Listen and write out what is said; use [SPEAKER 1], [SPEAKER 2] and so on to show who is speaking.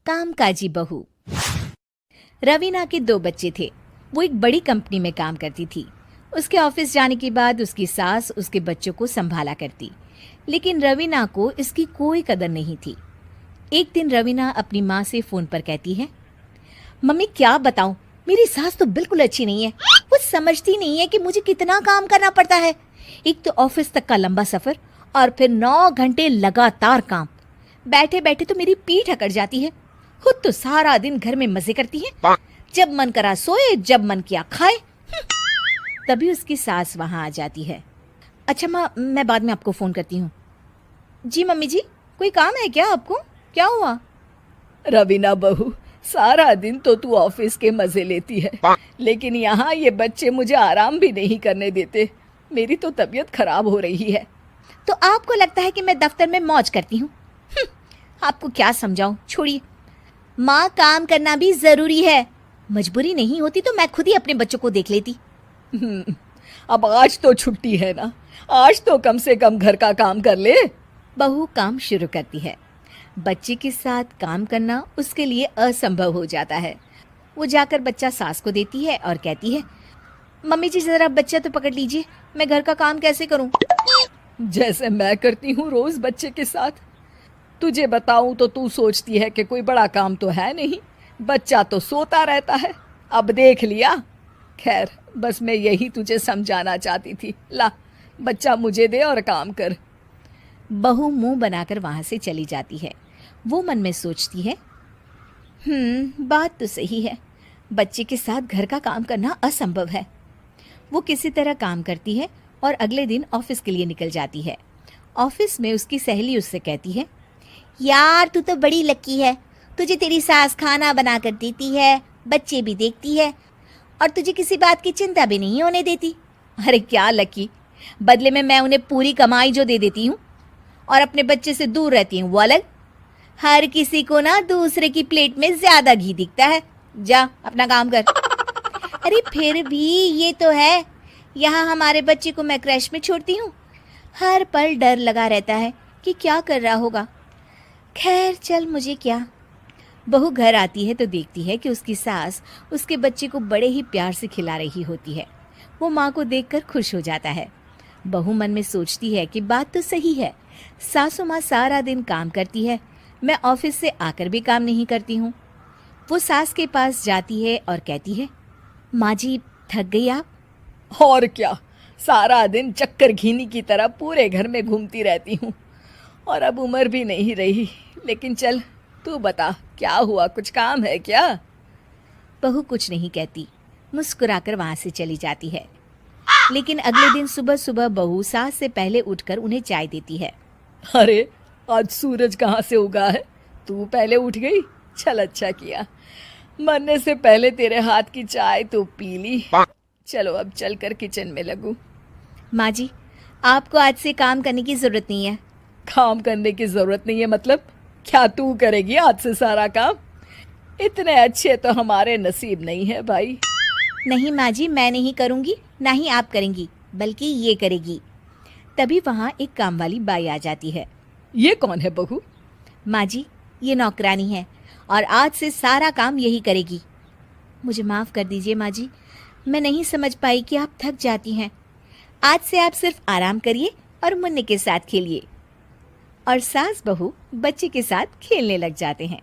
[SPEAKER 1] कामकाजी बहू। रवीना के 2 बच्चे थे। वो एक बड़ी कंपनी में काम करती थी। उसके ऑफिस जाने के बाद उसकी सास उसके बच्चों को संभाला करती, लेकिन रवीना को इसकी कोई कदर नहीं थी। एक दिन रवीना अपनी माँ से फोन पर कहती है, मम्मी क्या बताऊं, मेरी सास तो बिल्कुल अच्छी नहीं है। वो समझती नहीं है कि मुझे कितना काम करना पड़ता है। एक तो ऑफिस तक का लंबा सफर और फिर 9 घंटे लगातार काम। बैठे बैठे तो मेरी पीठ अकड़ जाती है। खुद तो सारा दिन घर में मजे करती है, जब मन करा सोए, जब मन किया खाए। तभी उसकी सास वहां आ जाती है। अच्छा माँ, मैं बाद में आपको फोन करती हूँ। जी मम्मी जी, कोई काम है क्या आपको? क्या हुआ?
[SPEAKER 2] रवीना बहू, सारा दिन तो तू ऑफिस के मजे लेती है, लेकिन यहाँ ये बच्चे मुझे आराम भी नहीं करने देते। मेरी तो तबीयत खराब हो रही है।
[SPEAKER 1] तो आपको लगता है कि मैं दफ्तर में मौज करती हूँ? आपको क्या समझाऊं, छोड़िए। माँ, काम करना भी जरूरी है। मजबूरी नहीं होती तो मैं खुद ही अपने बच्चों को देख लेती।
[SPEAKER 2] अब आज तो छुट्टी है ना, आज तो कम से कम घर का काम कर ले।
[SPEAKER 1] बहू काम शुरू करती है। बच्चे के साथ काम करना उसके लिए असंभव हो जाता है। वो जाकर बच्चा सास को देती है और कहती है, मम्मी जी जरा बच्चा तो पकड़ लीजिए, मैं घर का काम कैसे करूं?
[SPEAKER 2] जैसे मैं करती हूँ रोज बच्चे के साथ। तुझे बताऊं तो तू सोचती है कि कोई बड़ा काम तो है नहीं, बच्चा तो सोता रहता है। अब देख लिया। खैर, बस मैं यही तुझे समझाना चाहती थी। ला, बच्चा मुझे दे और काम कर।
[SPEAKER 1] बहू मुंह बनाकर वहां से चली जाती है। वो मन में सोचती है, बात तो सही है, बच्चे के साथ घर का काम करना असंभव है। वो किसी तरह काम करती है और अगले दिन ऑफिस के लिए निकल जाती है। ऑफिस में उसकी सहेली उससे कहती है, यार तू तो बड़ी लकी है, तुझे तेरी सास खाना बना कर देती है, बच्चे भी देखती है और तुझे किसी बात की चिंता भी नहीं होने देती। अरे क्या लकी, बदले में मैं उन्हें पूरी कमाई जो दे देती हूँ और अपने बच्चे से दूर रहती हूँ वो अलग। हर किसी को ना दूसरे की प्लेट में ज्यादा घी दिखता है। जा अपना काम कर। अरे फिर भी ये तो है, यहाँ हमारे बच्चे को मैं क्रैश में छोड़ती हूँ, हर पल डर लगा रहता है कि क्या कर रहा होगा। खैर चल, मुझे क्या। बहू घर आती है तो देखती है कि उसकी सास उसके बच्चे को बड़े ही प्यार से खिला रही होती है। वो माँ को देखकर खुश हो जाता है। बहू मन में सोचती है कि बात तो सही है, सासू माँ सारा दिन काम करती है, मैं ऑफिस से आकर भी काम नहीं करती हूँ। वो सास के पास जाती है और कहती है, माँ जी थक गई आप?
[SPEAKER 2] और क्या, सारा दिन चक्कर घीनी की तरह पूरे घर में घूमती रहती हूँ और अब उम्र भी नहीं रही। लेकिन चल तू बता, क्या हुआ, कुछ काम है क्या?
[SPEAKER 1] बहू कुछ नहीं कहती, मुस्कुराकर वहां से चली जाती है। लेकिन अगले दिन सुबह सुबह बहू सास से पहले उठकर उन्हें चाय देती है।
[SPEAKER 2] अरे आज सूरज कहाँ से उगा है, तू पहले उठ गई। चल अच्छा किया, मरने से पहले तेरे हाथ की चाय तो पी ली। चलो अब चलकर किचन में लगूं।
[SPEAKER 1] माँ जी, आपको आज से काम करने की जरूरत नहीं है।
[SPEAKER 2] काम करने की जरूरत नहीं है मतलब? क्या तू करेगी आज से सारा काम? इतने अच्छे तो हमारे नसीब नहीं है भाई।
[SPEAKER 1] नहीं माँ जी, मैं नहीं करूँगी, ना ही आप करेंगी, बल्कि ये करेगी। तभी वहाँ एक काम वाली बाई आ जाती है।
[SPEAKER 2] ये कौन है बहू?
[SPEAKER 1] माँ जी, ये नौकरानी है और आज से सारा काम यही करेगी। मुझे माफ़ कर दीजिए माँ जी, मैं नहीं समझ पाई कि आप थक जाती हैं। आज से आप सिर्फ आराम करिए और मुन्ने के साथ खेलिए। और सास बहू बच्चे के साथ खेलने लग जाते हैं।